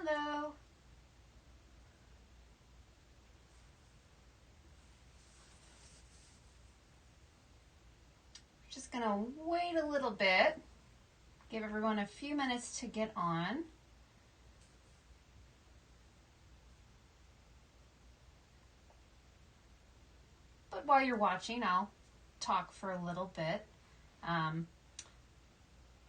Hello. We're just gonna wait a little bit, give everyone a few minutes to get on. But while you're watching, I'll talk for a little bit.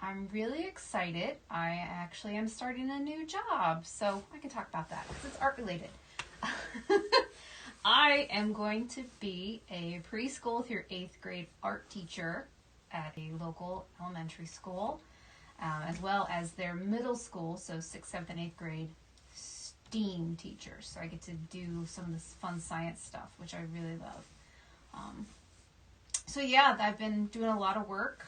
I'm really excited. I actually am starting a new job, so I can talk about that because it's art related. I am going to be a preschool through 8th grade art teacher at a local elementary school, as well as their middle school, so 6th, 7th, and 8th grade STEAM teachers. So I get to do some of this fun science stuff, which I really love. So yeah, I've been doing a lot of work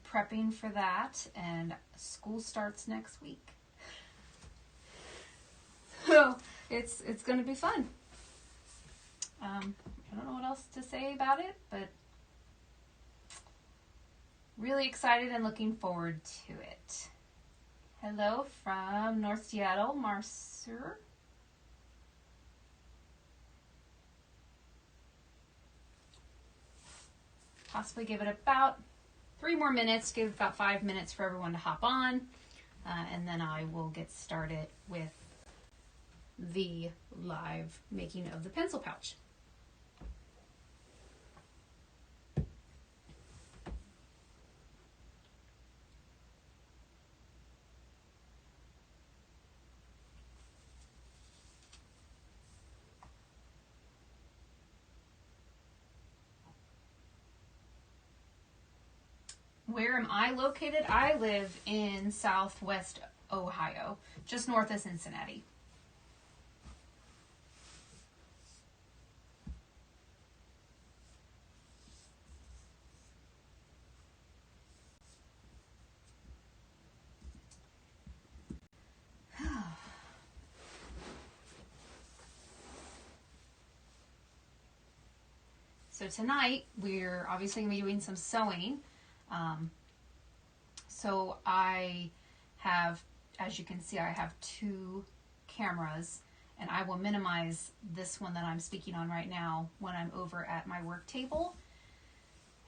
prepping for that, and school starts next week. So it's going to be fun. I don't know what else to say about it, but really excited and looking forward to it. Hello from North Seattle, Marcer. Possibly give it about 3 more minutes, give about 5 minutes for everyone to hop on, and then I will get started with the live making of the pencil pouch. Where am I located? I live in Southwest Ohio, just north of Cincinnati. So tonight we're obviously going to be doing some sewing. So I have, as you can see, I have 2 cameras, and I will minimize this one that I'm speaking on right now when I'm over at my work table.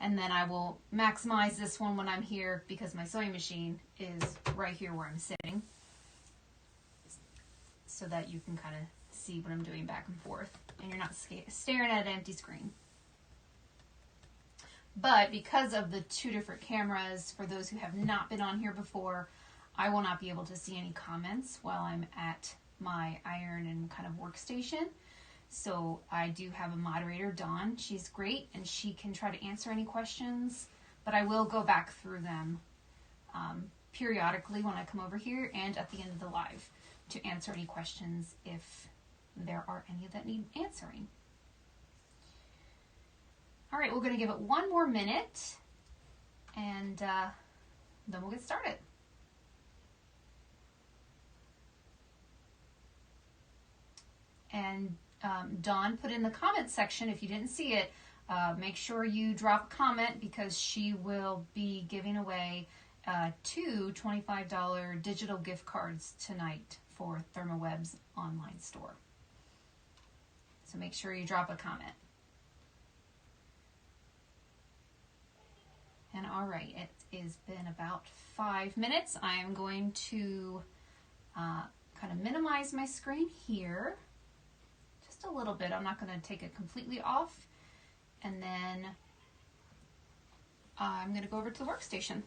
And then I will maximize this one when I'm here because my sewing machine is right here where I'm sitting, so that you can kind of see what I'm doing back and forth and you're not staring at an empty screen. But because of the 2 different cameras, for those who have not been on here before, I will not be able to see any comments while I'm at my iron and kind of workstation. So I do have a moderator, Dawn. She's great, and she can try to answer any questions, but I will go back through them periodically when I come over here and at the end of the live to answer any questions if there are any that need answering. All right, we're going to give it 1 more minute, and then we'll get started. And Dawn put in the comment section, if you didn't see it, make sure you drop a comment because she will be giving away 2 $25 digital gift cards tonight for ThermOWeb's online store. So make sure you drop a comment. And all right, it has been about 5 minutes. I am going to kind of minimize my screen here just a little bit. I'm not going to take it completely off. And then I'm going to go over to the workstation.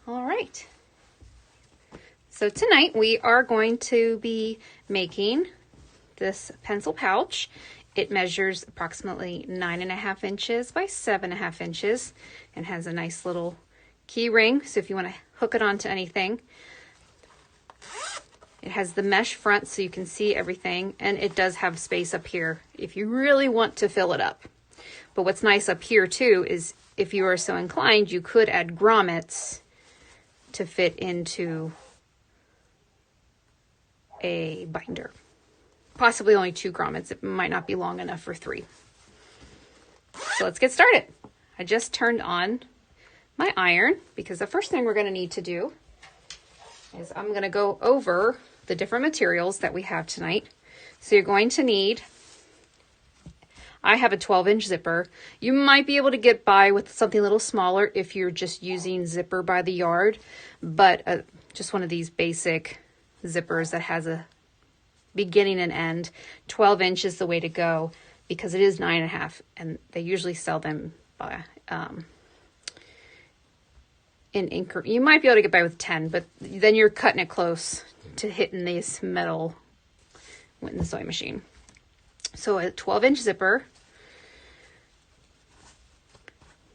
All right. So tonight we are going to be making this pencil pouch. It measures approximately 9.5 inches by 7.5 inches and has a nice little key ring. So if you want to hook it onto anything, it has the mesh front so you can see everything, and it does have space up here if you really want to fill it up. But what's nice up here too is if you are so inclined, you could add grommets to fit into a binder. Possibly only 2 grommets. It might not be long enough for 3. So let's get started. I just turned on my iron because the first thing we're going to need to do is I'm going to go over the different materials that we have tonight. So you're going to need, I have a 12-inch zipper. You might be able to get by with something a little smaller if you're just using zipper by the yard, but just one of these basic zippers that has a beginning and end. 12 inch is the way to go because it is 9.5, and they usually sell them by in increment. You might be able to get by with 10, but then you're cutting it close to hitting this metal in the sewing machine. So a 12-inch zipper.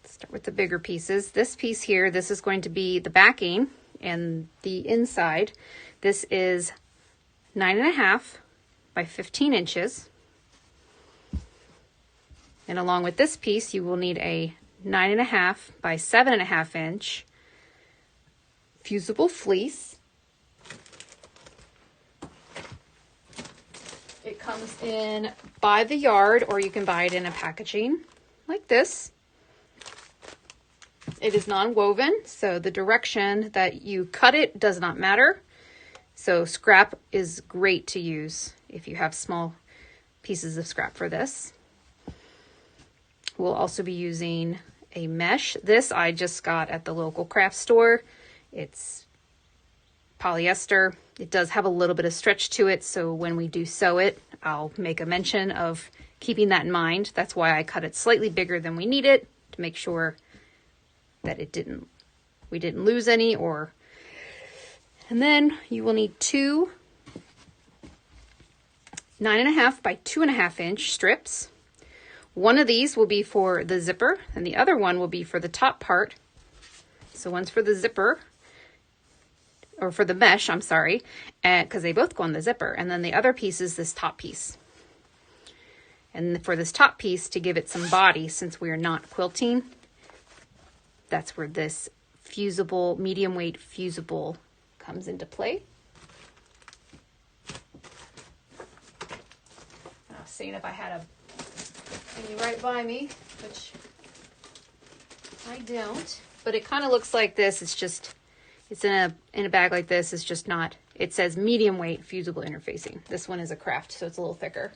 Let's start with the bigger pieces. This piece here, this is going to be the backing and the inside. This is 9.5 by 15 inches. And along with this piece, you will need a 9.5 by 7.5 inch fusible fleece. It comes in by the yard, or you can buy it in a packaging like this. It is non-woven, so the direction that you cut it does not matter. So scrap is great to use if you have small pieces of scrap for this. We'll also be using a mesh. This I just got at the local craft store. It's polyester. It does have a little bit of stretch to it, so when we do sew it, I'll make a mention of keeping that in mind. That's why I cut it slightly bigger than we need it, to make sure that we didn't lose any. And then you will need two 9.5 by 2.5 inch strips. One of these will be for the zipper, and the other one will be for the top part. So one's for the zipper, or for the mesh, I'm sorry, because they both go on the zipper. And then the other piece is this top piece. And for this top piece, to give it some body, since we are not quilting, that's where this fusible, medium weight fusible comes into play. I was saying if I had a thingy right by me, which I don't, but it kind of looks like this. It's in a bag like this. It's just not, it says medium weight fusible interfacing. This one is a craft, so it's a little thicker.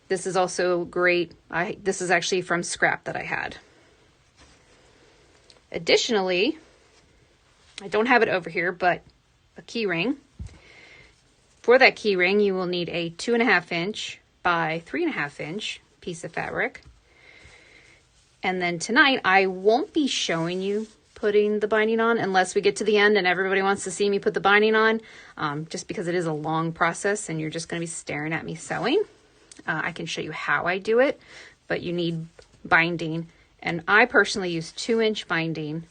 This is also great. This is actually from scrap that I had. Additionally, I don't have it over here, but a key ring. For that key ring, you will need a 2.5 inch by 3.5 inch piece of fabric. And then tonight, I won't be showing you putting the binding on unless we get to the end and everybody wants to see me put the binding on, just because it is a long process and you're just going to be staring at me sewing. I can show you how I do it, but you need binding. And I personally use 2-inch binding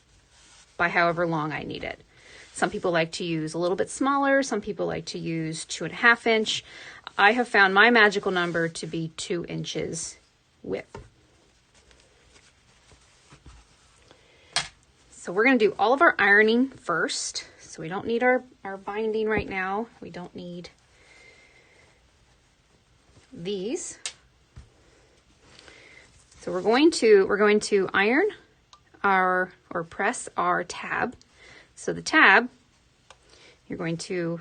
by however long I need it. Some people like to use a little bit smaller. Some people like to use 2.5 inch. I have found my magical number to be 2 inches width. So we're going to do all of our ironing first. So we don't need our binding right now. We don't need these. So we're going to iron or press our tab. So the tab, you're going to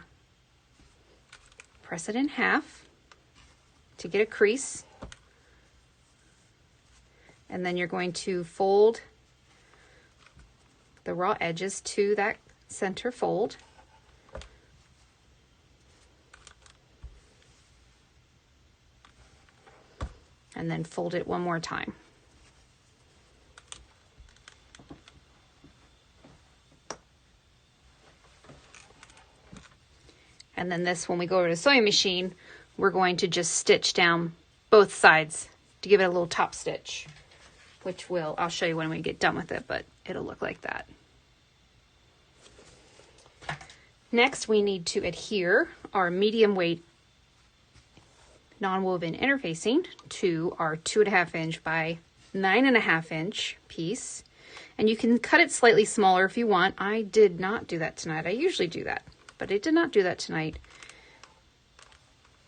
press it in half to get a crease. And then you're going to fold the raw edges to that center fold. And then fold it one more time. And then this, when we go over to the sewing machine, we're going to just stitch down both sides to give it a little top stitch, which I'll show you when we get done with it, but it'll look like that. Next, we need to adhere our medium weight non-woven interfacing to our 2.5 inch by 9.5 inch piece. And you can cut it slightly smaller if you want. I did not do that tonight. I usually do that, but I did not do that tonight.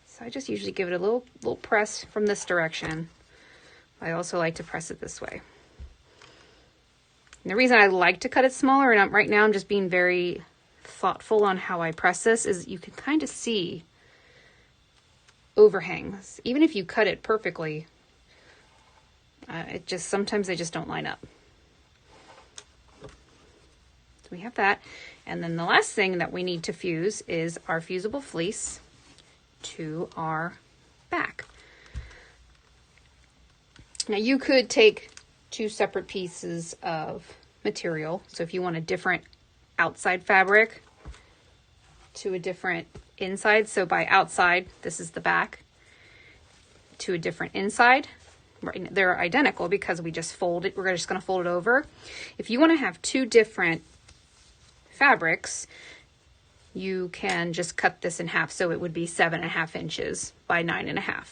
So I just usually give it a little press from this direction I also like to press it this way. And the reason I like to cut it smaller, and right now I'm just being very thoughtful on how I press this, is you can kind of see overhangs. Even if you cut it perfectly, sometimes they just don't line up. So we have that. And then the last thing that we need to fuse is our fusible fleece to our back. Now you could take two separate pieces of material. So if you want a different outside fabric to a different inside, so by outside, this is the back, to a different inside, right, they're identical because we just fold it. We're just going to fold it over. If you want to have two different fabrics, you can just cut this in half. So it would be 7.5 inches by 9.5.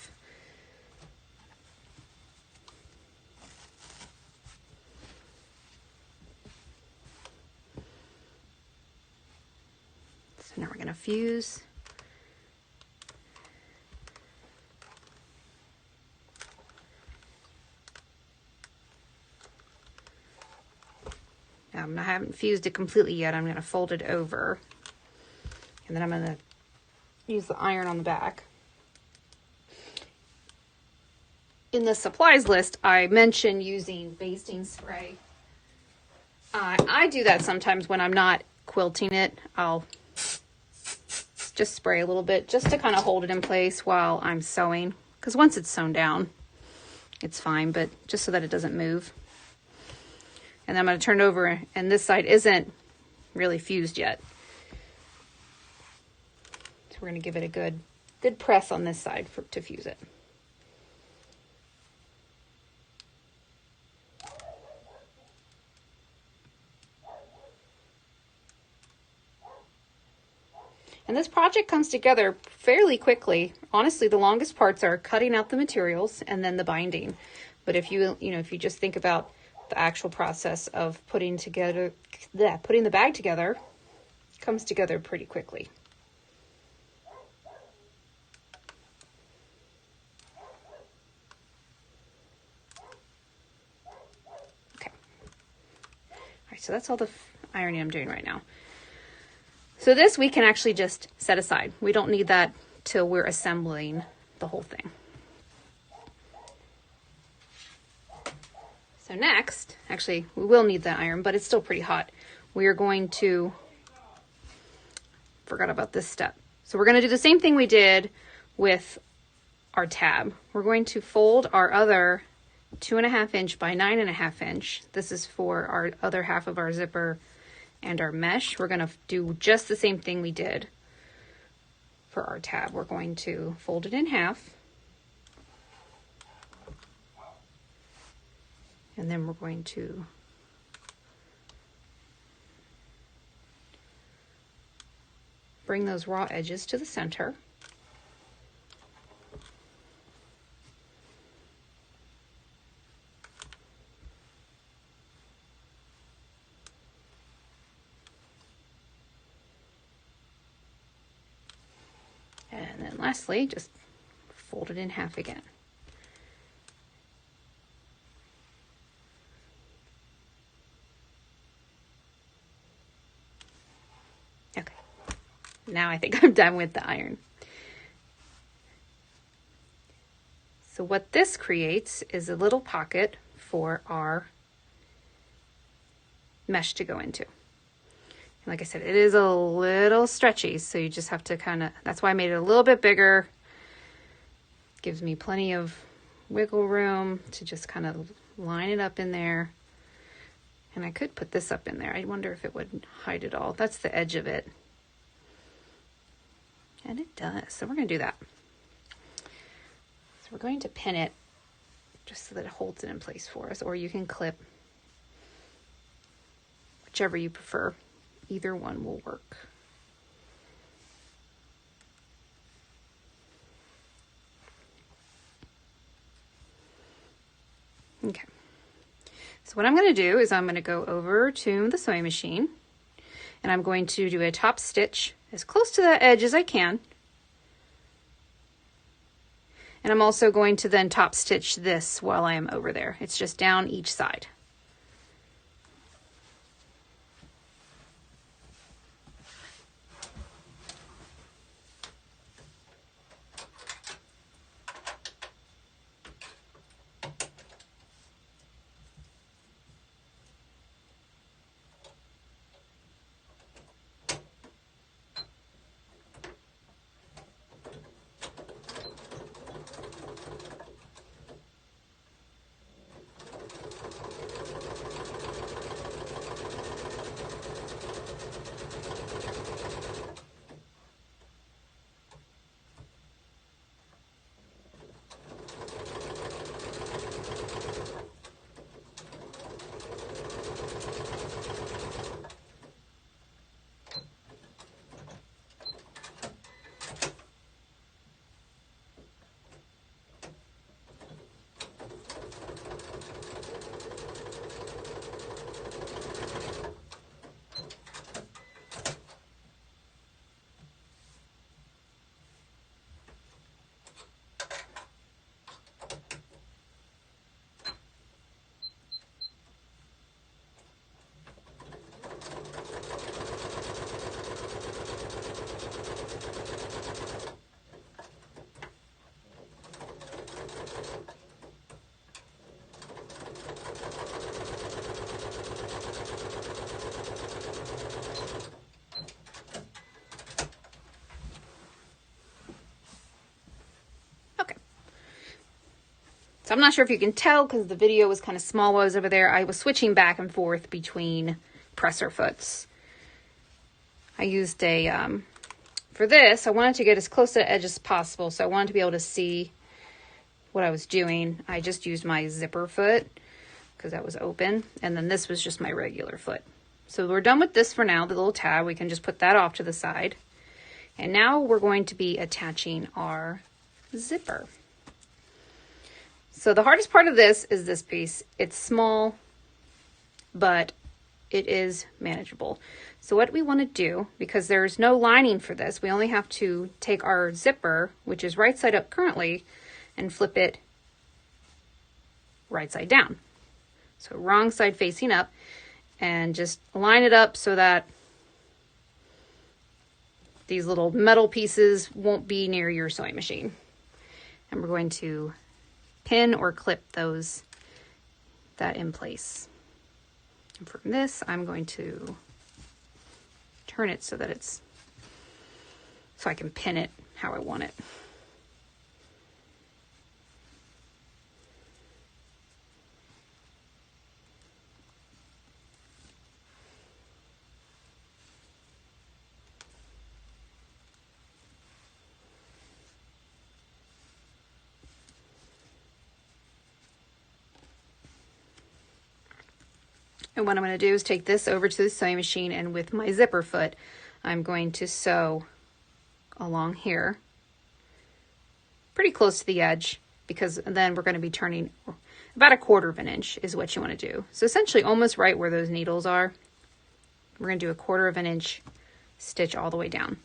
So now we're going to fuse. I haven't fused it completely yet. I'm going to fold it over, and then I'm going to use the iron on the back. In the supplies list, I mentioned using basting spray. I do that sometimes when I'm not quilting it. I'll just spray a little bit just to kind of hold it in place while I'm sewing, because once it's sewn down, it's fine, but just so that it doesn't move. And then I'm going to turn it over, and this side isn't really fused yet. So we're going to give it a good press on this side to fuse it. And this project comes together fairly quickly. Honestly, the longest parts are cutting out the materials and then the binding. But if you just think about the actual process of putting the bag together, comes together pretty quickly. Okay. All right, so that's all the ironing I'm doing right now. So this we can actually just set aside. We don't need that till we're assembling the whole thing. So next, actually, we will need the iron, but it's still pretty hot. We are going to, forgot about this step. So we're going to do the same thing we did with our tab. We're going to fold our other 2.5 inch by 9.5 inch. This is for our other half of our zipper and our mesh. We're going to do just the same thing we did for our tab. We're going to fold it in half. And then we're going to bring those raw edges to the center. And then lastly, just fold it in half again. Okay, now I think I'm done with the iron. So what this creates is a little pocket for our mesh to go into. And like I said, it is a little stretchy, so you just have to that's why I made it a little bit bigger. Gives me plenty of wiggle room to just kind of line it up in there. And I could put this up in there. I wonder if it would hide it all. That's the edge of it. And it does. So we're going to do that. So we're going to pin it just so that it holds it in place for us. Or you can clip, whichever you prefer. Either one will work. Okay. So what I'm going to do is I'm going to go over to the sewing machine, and I'm going to do a top stitch as close to the edge as I can. And I'm also going to then top stitch this while I am over there. It's just down each side. So I'm not sure if you can tell because the video was kind of small while I was over there. I was switching back and forth between presser foots. I used for this, I wanted to get as close to the edge as possible. So I wanted to be able to see what I was doing. I just used my zipper foot because that was open. And then this was just my regular foot. So we're done with this for now, the little tab. We can just put that off to the side. And now we're going to be attaching our zipper. So the hardest part of this is this piece. It's small, but it is manageable. So what we want to do, because there's no lining for this, we only have to take our zipper, which is right side up currently, and flip it right side down. So wrong side facing up, and just line it up so that these little metal pieces won't be near your sewing machine. And we're going to pin or clip that in place. And from this, I'm going to turn it so that so I can pin it how I want it. And what I'm going to do is take this over to the sewing machine, and with my zipper foot, I'm going to sew along here, pretty close to the edge, because then we're going to be turning about 1/4 inch is what you want to do. So essentially almost right where those needles are. We're going to do 1/4 inch stitch all the way down.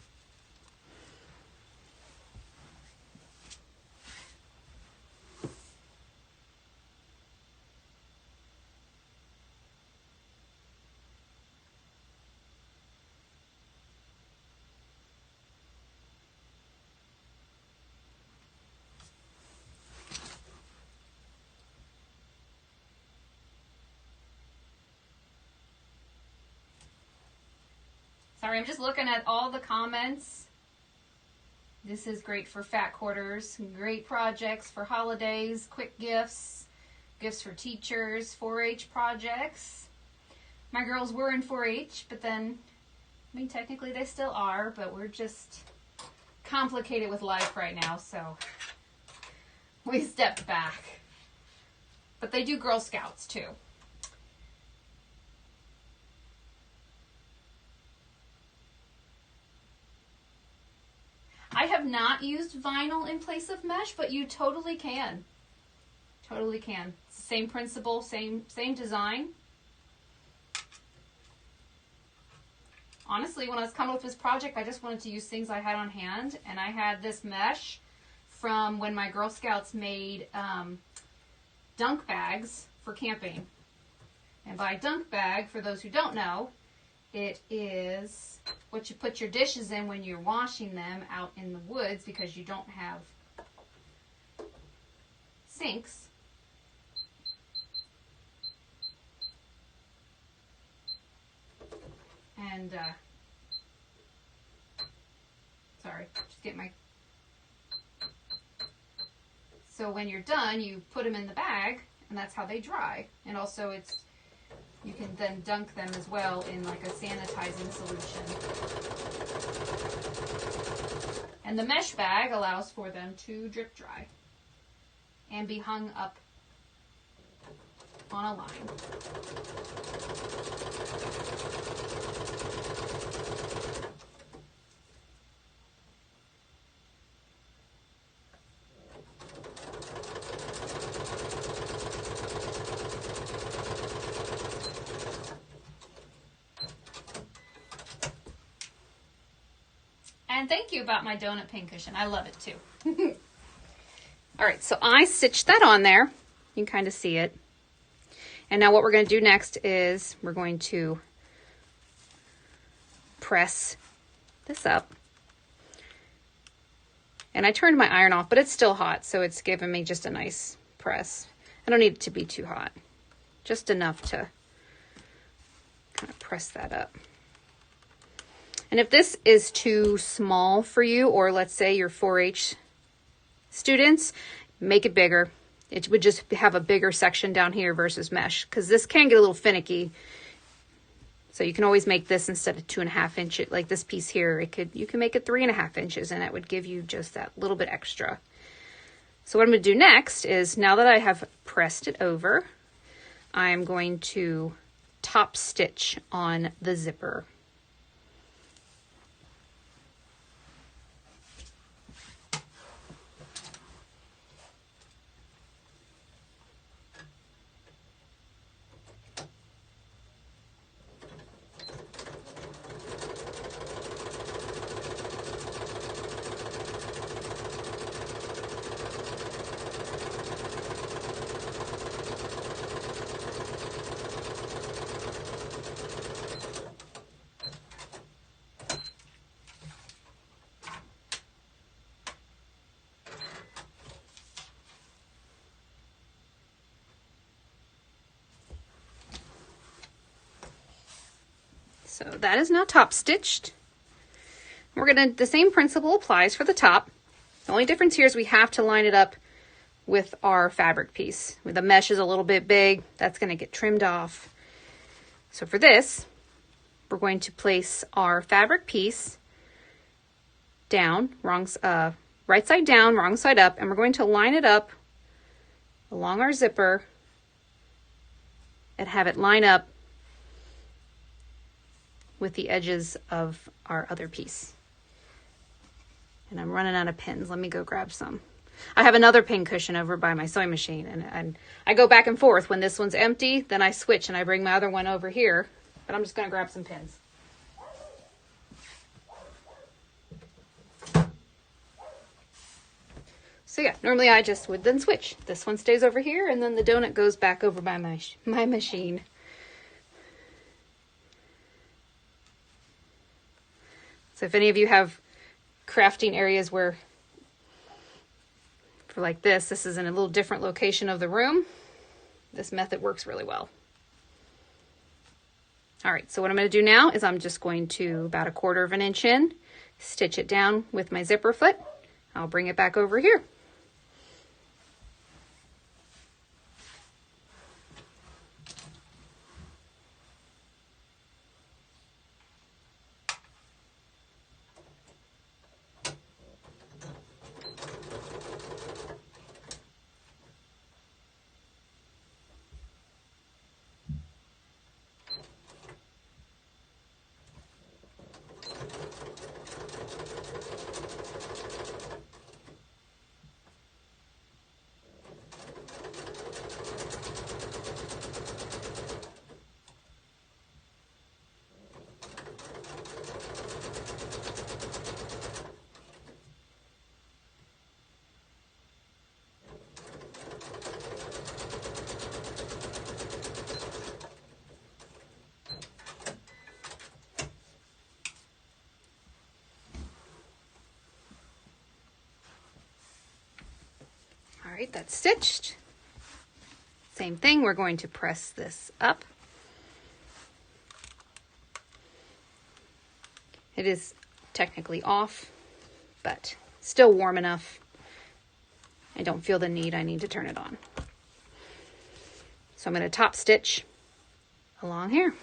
Sorry, I'm just looking at all the comments. This is great for fat quarters, great projects for holidays, quick gifts, gifts for teachers, 4-H projects. My girls were in 4-H, but then, I mean, technically they still are, but we're just complicated with life right now, so we stepped back. But they do Girl Scouts too. I have not used vinyl in place of mesh, but you totally can. Totally can. Same principle, same design. Honestly, when I was coming up with this project, I just wanted to use things I had on hand, and I had this mesh from when my Girl Scouts made dunk bags for camping. And by dunk bag, for those who don't know, it is what you put your dishes in when you're washing them out in the woods because you don't have sinks. And, sorry, just get my... So when you're done, you put them in the bag, and that's how they dry. And also it's... You can then dunk them as well in like a sanitizing solution. And the mesh bag allows for them to drip dry and be hung up on a line. And thank you about my donut pincushion. I love it too. All right, so I stitched that on there. You can kind of see it. And now what we're going to do next is we're going to press this up. And I turned my iron off, but it's still hot, so it's giving me just a nice press. I don't need it to be too hot. Just enough to kind of press that up. And if this is too small for you, or let's say you're 4-H students, make it bigger. It would just have a bigger section down here versus mesh, because this can get a little finicky. So you can always make this instead of 2.5 inches, like this piece here, you can make it 3.5 inches, and it would give you just that little bit extra. So what I'm going to do next is, now that I have pressed it over, I'm going to top stitch on the zipper. So that is now top stitched. The same principle applies for the top. The only difference here is we have to line it up with our fabric piece. The mesh is a little bit big, that's going to get trimmed off. So for this, we're going to place our fabric piece down, right side down, wrong side up, and we're going to line it up along our zipper and have it line up with the edges of our other piece. And I'm running out of pins. Let me go grab some. I have another pin cushion over by my sewing machine, and I go back and forth. When this one's empty, then I switch and I bring my other one over here, but I'm just gonna grab some pins. So yeah, normally I just would then switch. This one stays over here, and then the donut goes back over by my machine. So if any of you have crafting areas where, for like this is in a little different location of the room, this method works really well. All right, so what I'm going to do now is I'm just going to, about 1/4 inch in, stitch it down with my zipper foot. I'll bring it back over here. right, that's stitched. Same thing, we're going to press this up. It is technically off, but still warm enough. I don't feel the need I need to turn it on. So I'm going to top stitch along here.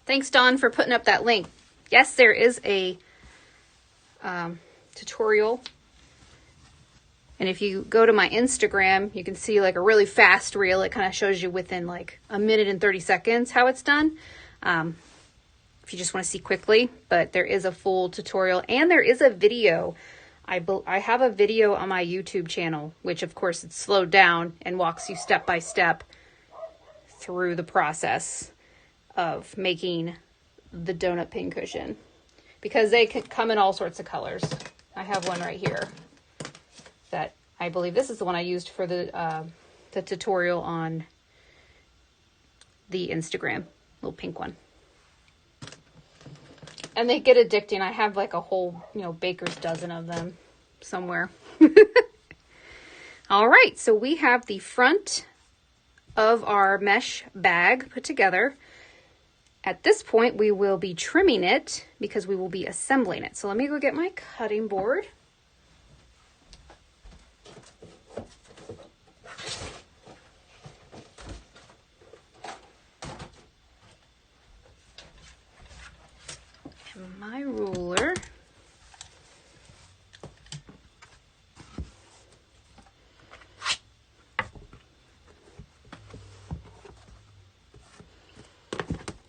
Thanks, Dawn, for putting up that link. Yes, there is a tutorial. And if you go to my Instagram, you can see like a really fast reel. It kind of shows you within like a minute and 30 seconds how it's done. If you just want to see quickly, but there is a full tutorial and there is a video. I have a video on my YouTube channel, which of course it's slowed down and walks you step by step through the process of making the donut pincushion, because they can come in all sorts of colors. I have one right here that I believe this is the one I used for the tutorial on the Instagram, little pink one. And they get addicting. I have like a whole, baker's dozen of them somewhere. All right, so we have the front of our mesh bag put together. At this point, we will be trimming it because we will be assembling it. So let me go get my cutting board. And my ruler.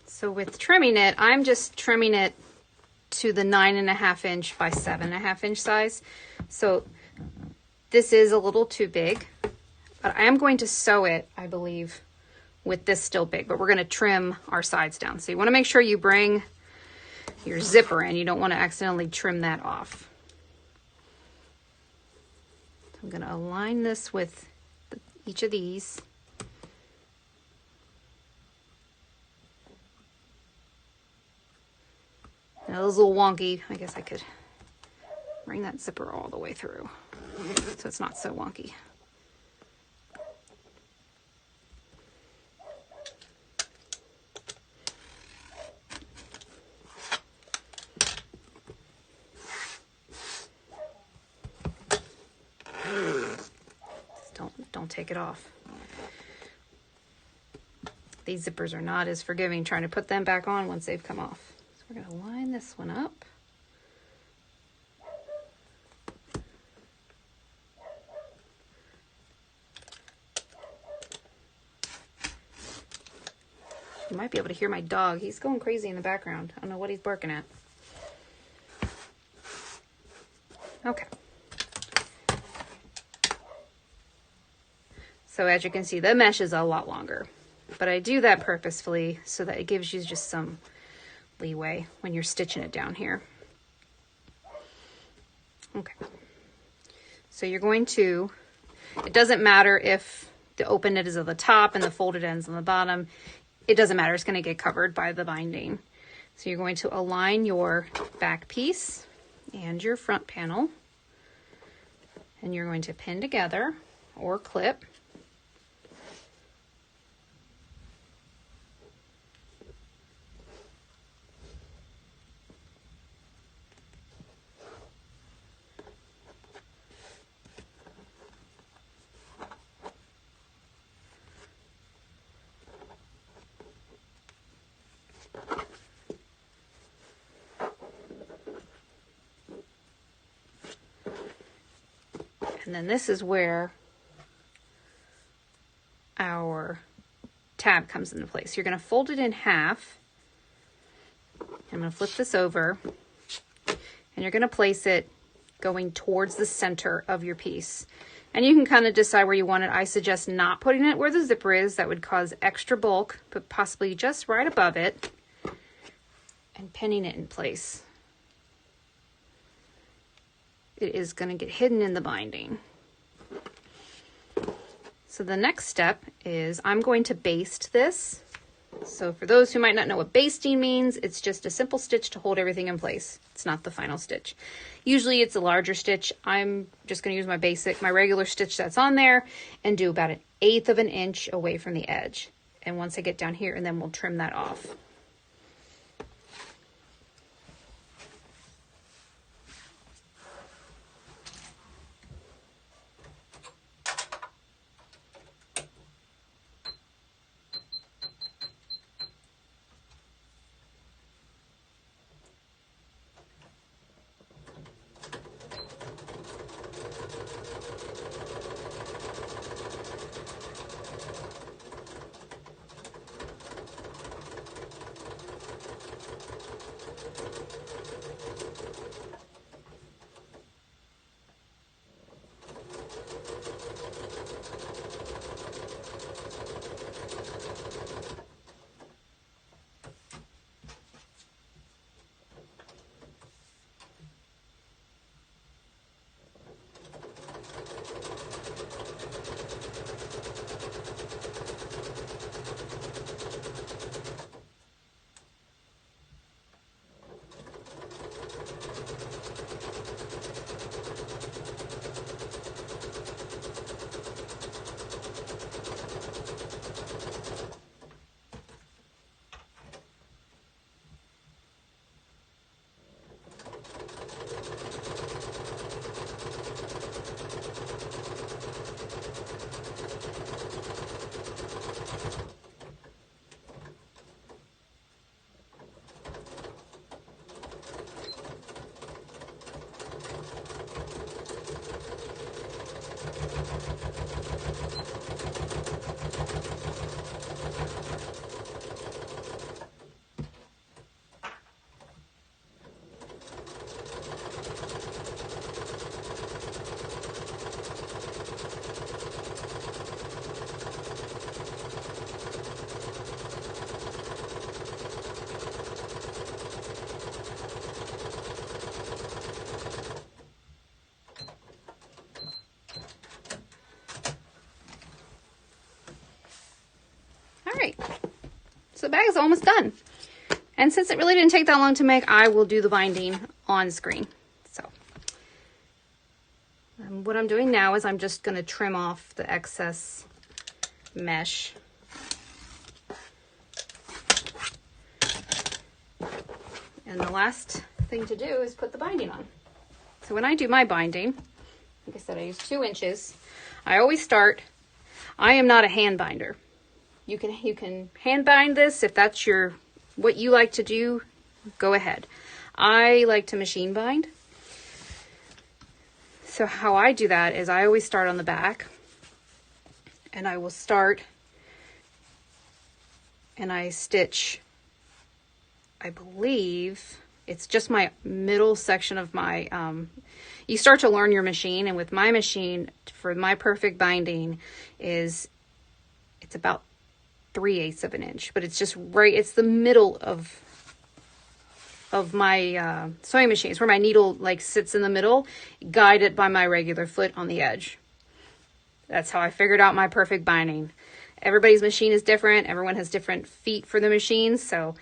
So with trimming it, I'm just trimming it to the 9.5 inch by 7.5 inch size. So this is a little too big, but I am going to sew it, I believe, with this still big, but we're going to trim our sides down. So you want to make sure you bring your zipper in. You don't want to accidentally trim that off. So I'm going to align this with each of these. Now, it was a little wonky. I guess I could bring that zipper all the way through so it's not so wonky. Just don't take it off. These zippers are not as forgiving trying to put them back on once they've come off. We're going to line this one up. You might be able to hear my dog. He's going crazy in the background. I don't know what he's barking at. Okay. So as you can see, the mesh is a lot longer, but I do that purposefully so that it gives you just some leeway when you're stitching it down here. Okay, so you're going to, it doesn't matter if the open knit is at the top and the folded ends on the bottom, it doesn't matter, it's going to get covered by the binding. So you're going to align your back piece and your front panel, and you're going to pin together or clip. And then this is where our tab comes into place. You're going to fold it in half. I'm going to flip this over, and you're going to place it going towards the center of your piece. And you can kind of decide where you want it. I suggest not putting it where the zipper is. That would cause extra bulk, but possibly just right above it and pinning it in place. It is going to get hidden in the binding. So the next step is I'm going to baste this. So for those who might not know what basting means, it's just a simple stitch to hold everything in place. It's not the final stitch. Usually it's a larger stitch. I'm just going to use my regular stitch that's on there and do about 1/8 of an inch away from the edge. And once I get down here, and then we'll trim that off. So the bag is almost done. And since it really didn't take that long to make, I will do the binding on screen. So what I'm doing now is I'm just going to trim off the excess mesh. And the last thing to do is put the binding on. So when I do my binding, like I said, I use 2 inches. I always start, I am not a hand binder. You can hand bind this if that's what you like to do, go ahead. I like to machine bind. So how I do that is I always start on the back, and I will start and I stitch, I believe it's just my middle section of my, you start to learn your machine, and with my machine, for my perfect binding it's about 3/8 of an inch, but it's just right, it's the middle of my sewing machine. It's where my needle like sits in the middle, guided by my regular foot on the edge. That's how I figured out my perfect binding. Everybody's machine is different. Everyone has different feet for the machines, so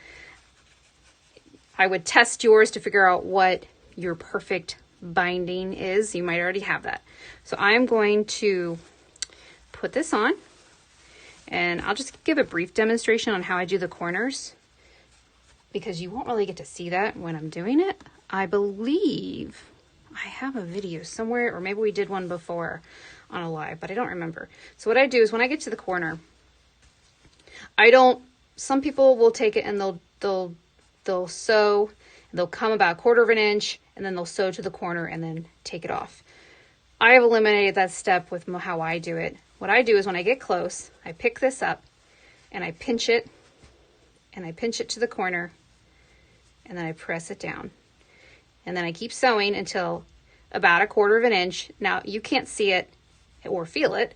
I would test yours to figure out what your perfect binding is. You might already have that. So I'm going to put this on, and I'll just give a brief demonstration on how I do the corners, because you won't really get to see that when I'm doing it. I believe I have a video somewhere, or maybe we did one before on a live, but I don't remember. So what I do is when I get to the corner, some people will take it and they'll sew, and they'll come about 1/4 of an inch, and then they'll sew to the corner and then take it off. I have eliminated that step with how I do it. What I do is when I get close, I pick this up and I pinch it, and I pinch it to the corner, and then I press it down. And then I keep sewing until about 1/4 of an inch. Now you can't see it or feel it,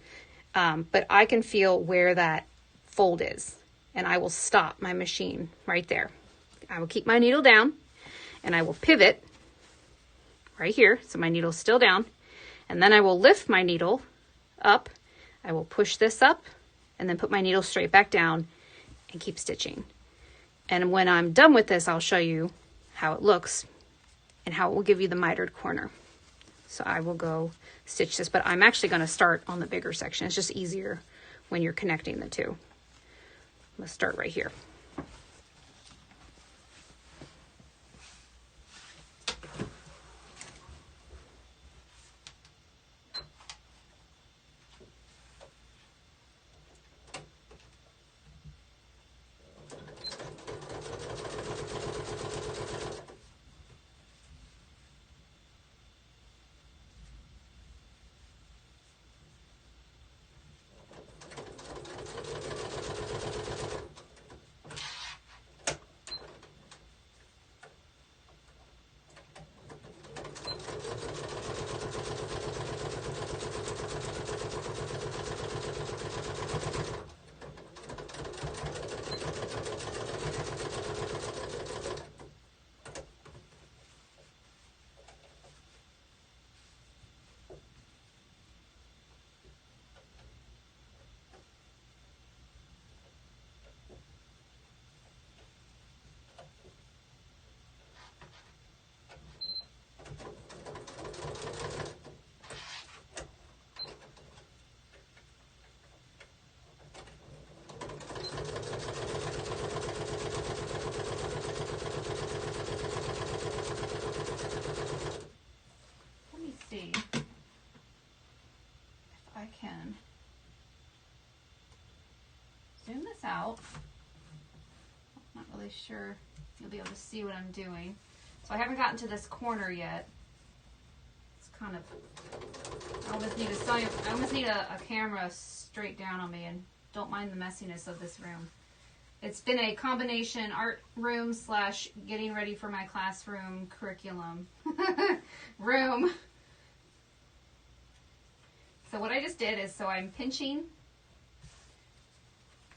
but I can feel where that fold is, and I will stop my machine right there. I will keep my needle down, and I will pivot right here, so my needle's still down, and then I will lift my needle up. I will push this up, and then put my needle straight back down and keep stitching. And when I'm done with this, I'll show you how it looks and how it will give you the mitered corner. So I will go stitch this, but I'm actually going to start on the bigger section. It's just easier when you're connecting the two. Let's start right here. Zoom this out. I'm not really sure you'll be able to see what I'm doing. So I haven't gotten to this corner yet. It's kind of, I almost need a camera straight down on me, and don't mind the messiness of this room. It's been a combination art room slash getting ready for my classroom curriculum room. So what I just did is, so I'm pinching.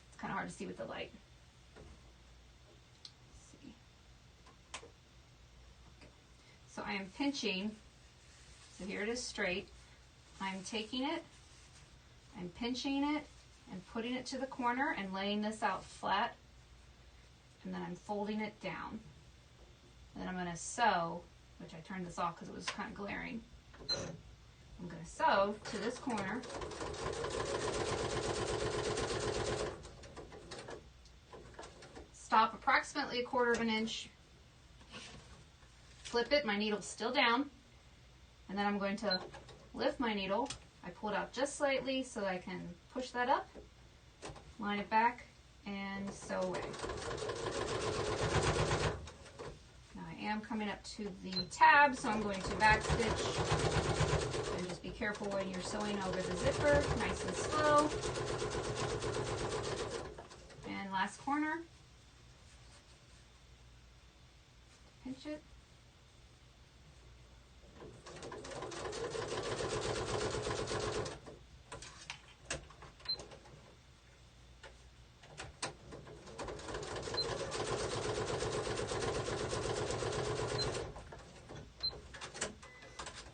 It's kind of hard to see with the light. Let's see. So I am pinching. So here it is straight. I'm taking it, I'm pinching it, and putting it to the corner and laying this out flat. And then I'm folding it down. And then I'm going to sew, which I turned this off because it was kind of glaring. I'm going to sew to this corner. Stop approximately 1/4 inch. Flip it, my needle's still down. And then I'm going to lift my needle. I pull it out just slightly so that I can push that up, line it back, and sew away. Now I am coming up to the tab, so I'm going to back stitch. And just be careful when you're sewing over the zipper, nice and slow. And last corner. Pinch it.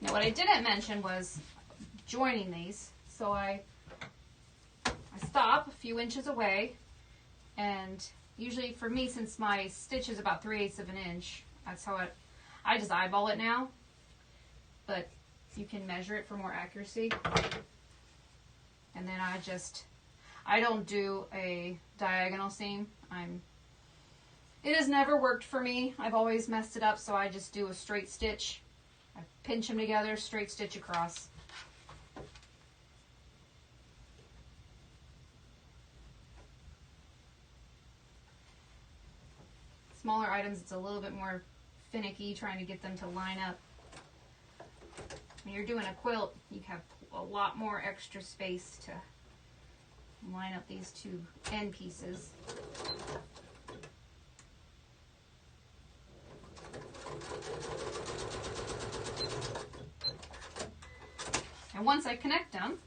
Now what I didn't mention was joining these. So I stop a few inches away, and usually for me, since my stitch is about 3/8 of an inch, that's how I just eyeball it now, but you can measure it for more accuracy. And then I don't do a diagonal seam. It has never worked for me. I've always messed it up, so I just do a straight stitch. I pinch them together, straight stitch across. Smaller items, it's a little bit more finicky trying to get them to line up. When you're doing a quilt, you have a lot more extra space to line up these two end pieces. And once I connect them,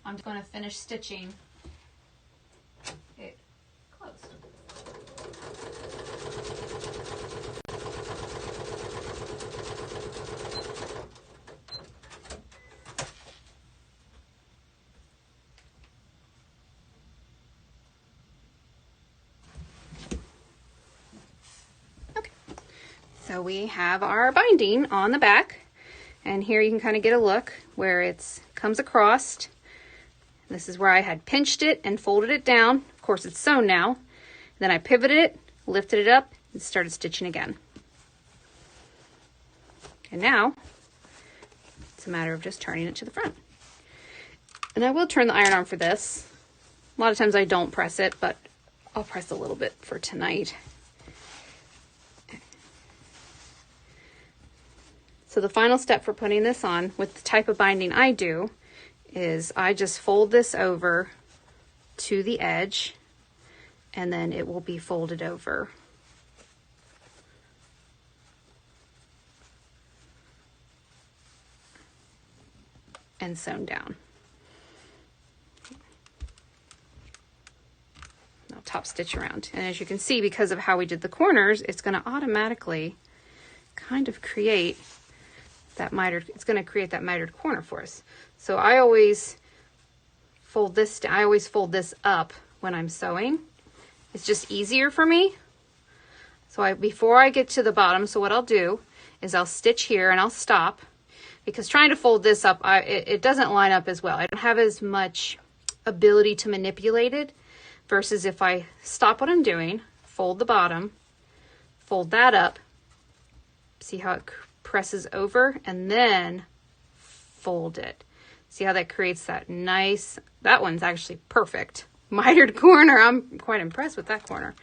I'm going to finish stitching it closed. Okay, so we have our binding on the back, and here you can kind of get a look where it comes across. This is where I had pinched it and folded it down. Of course, it's sewn now. Then I pivoted it, lifted it up, and started stitching again. And now, it's a matter of just turning it to the front. And I will turn the iron arm for this. A lot of times I don't press it, but I'll press a little bit for tonight. So the final step for putting this on with the type of binding I do is I just fold this over to the edge, and then it will be folded over. And sewn down. I'll top stitch around. And as you can see, because of how we did the corners, it's going to automatically kind of create that mitered, it's going to create that mitered corner for us. So I always fold this, I always fold this up when I'm sewing. It's just easier for me. So before I get to the bottom, so what I'll do is I'll stitch here and I'll stop, because trying to fold this up, it doesn't line up as well. I don't have as much ability to manipulate it versus if I stop what I'm doing, fold the bottom, fold that up, see how it presses over, and then fold it. See how that creates that nice, that one's actually perfect mitered corner. I'm quite impressed with that corner.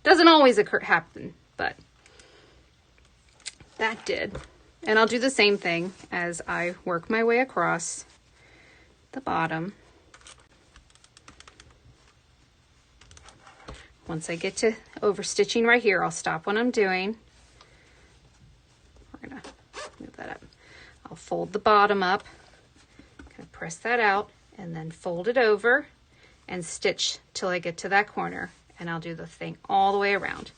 Doesn't always happen, but that did. And I'll do the same thing as I work my way across the bottom. Once I get to over stitching right here, I'll stop what I'm doing. We're gonna move that up. I'll fold the bottom up, kind of press that out, and then fold it over and stitch till I get to that corner, and I'll do the thing all the way around.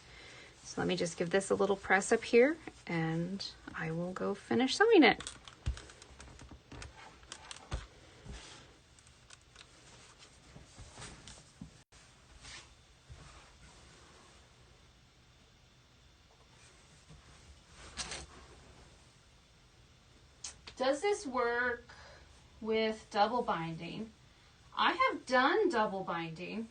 So let me just give this a little press up here, and I will go finish sewing it. Does this work with double binding? I have done double binding,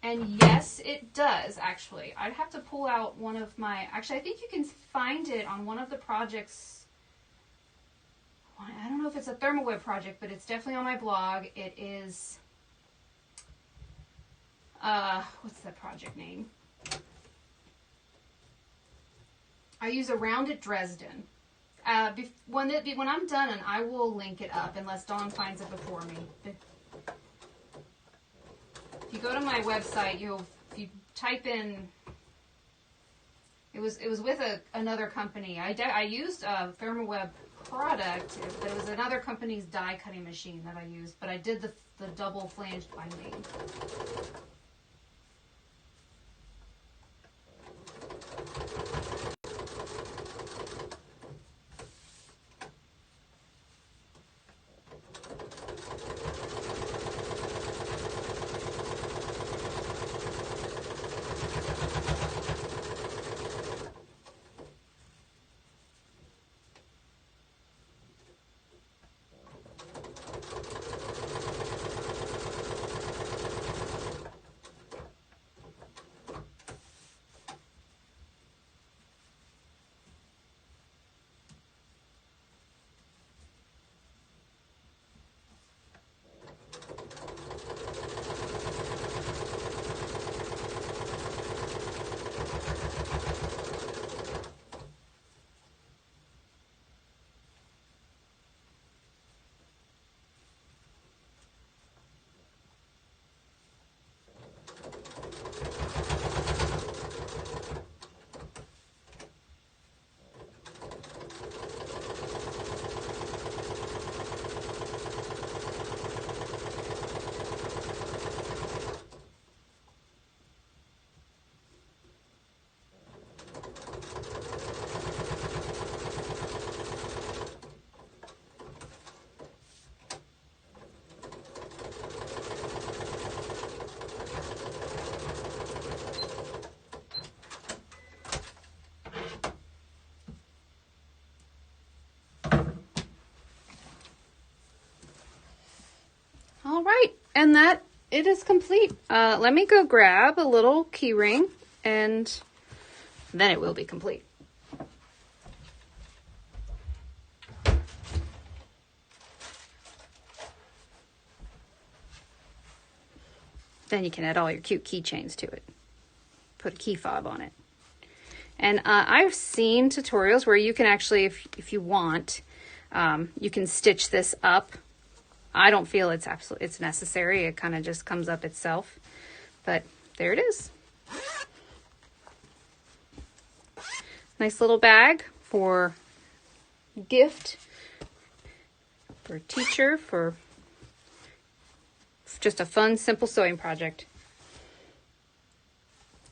and yes, it does actually. I'd have to pull out one of my, actually I think you can find it on one of the projects. I don't know if it's a ThermOWeb project, but it's definitely on my blog. It is, what's the project name? I use a rounded Dresden. When I'm done, and I will link it up unless Dawn finds it before me. If you go to my website, if you type in, it was with another company. I used a ThermOWeb product, but it was another company's die cutting machine that I used. But I did the double flanged binding. And that, it is complete. Let me go grab a little key ring and then it will be complete. Then you can add all your cute keychains to it. Put a key fob on it. And I've seen tutorials where you can actually, if you want, you can stitch this up. I don't feel it's necessary. It kind of just comes up itself. But there it is. Nice little bag for gift, for a teacher, for just a fun, simple sewing project.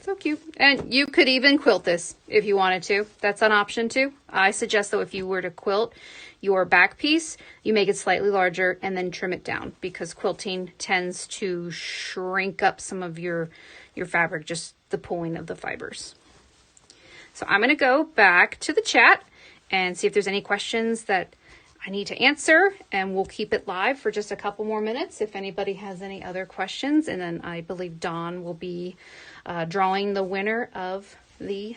So cute. And you could even quilt this if you wanted to. That's an option too. I suggest though, if you were to quilt your back piece, you make it slightly larger and then trim it down, because quilting tends to shrink up some of your fabric, just the pulling of the fibers. So I'm going to go back to the chat and see if there's any questions that I need to answer, and we'll keep it live for just a couple more minutes if anybody has any other questions. And then I believe Dawn will be drawing the winner of the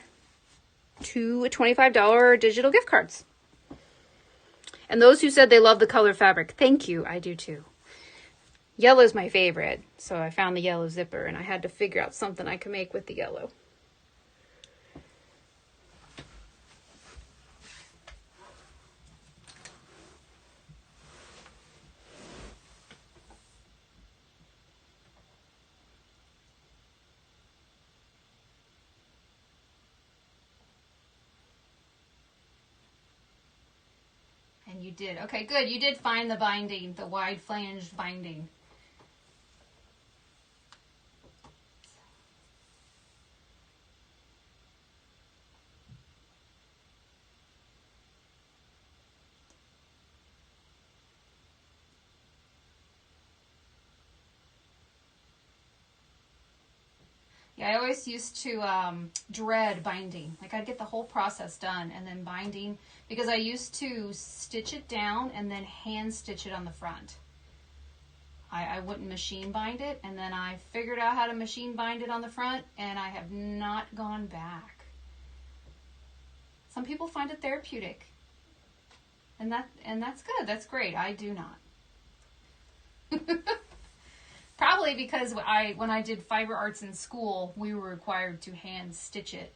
2 $25 digital gift cards. And those who said they love the color fabric, thank you. I do too. Yellow's my favorite, so I found the yellow zipper and I had to figure out something I could make with the yellow. And you did. Okay, good. You did find the binding, the wide flanged binding. Yeah, I always used to dread binding. Like, I'd get the whole process done and then binding, because I used to stitch it down and then hand stitch it on the front. I wouldn't machine bind it, and then I figured out how to machine bind it on the front, and I have not gone back. Some people find it therapeutic, and that's good. That's great. I do not. Probably because when I did fiber arts in school, we were required to hand stitch it,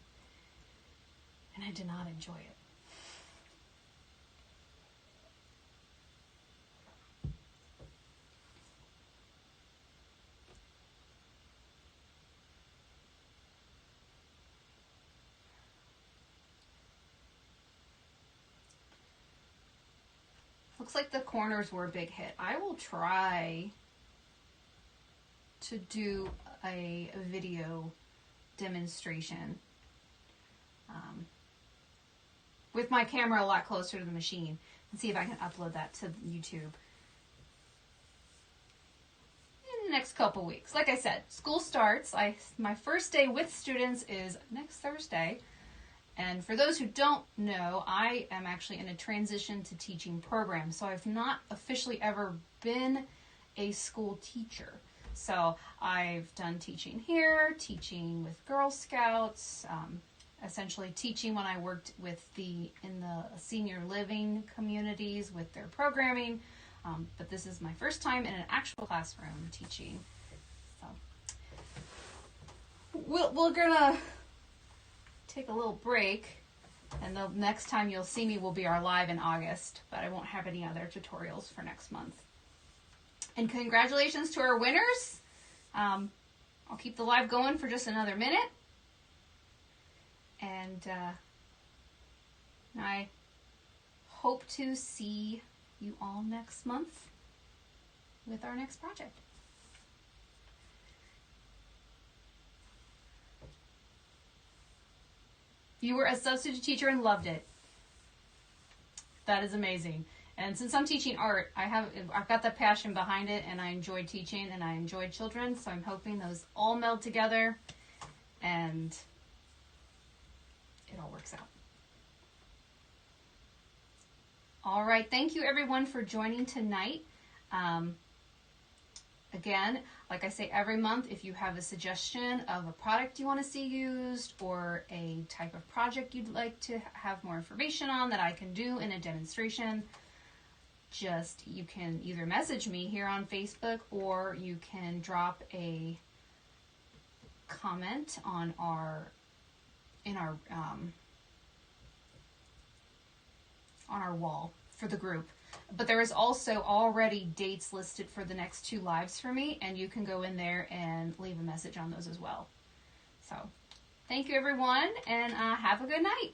and I did not enjoy it. Looks like the corners were a big hit. I will try to do a video demonstration with my camera a lot closer to the machine and see if I can upload that to YouTube in the next couple weeks. Like I said, school starts. My first day with students is next Thursday. And for those who don't know, I am actually in a transition to teaching program. So I've not officially ever been a school teacher. So I've done teaching here, teaching with Girl Scouts, essentially teaching when I worked in the senior living communities with their programming. But this is my first time in an actual classroom teaching. So we're gonna take a little break, and the next time you'll see me will be our live in August, but I won't have any other tutorials for next month. And congratulations to our winners. I'll keep the live going for just another minute. And I hope to see you all next month with our next project. You were a substitute teacher and loved it. That is amazing. And since I'm teaching art, I've got the passion behind it, and I enjoy teaching and I enjoy children, so I'm hoping those all meld together and it all works out. All right, thank you everyone for joining tonight. again, like I say every month, if you have a suggestion of a product you want to see used or a type of project you'd like to have more information on that I can do in a demonstration, you can either message me here on Facebook or you can drop a comment on our wall for the group. But there is also already dates listed for the next 2 lives for me, and you can go in there and leave a message on those as well. So thank you everyone, and have a good night.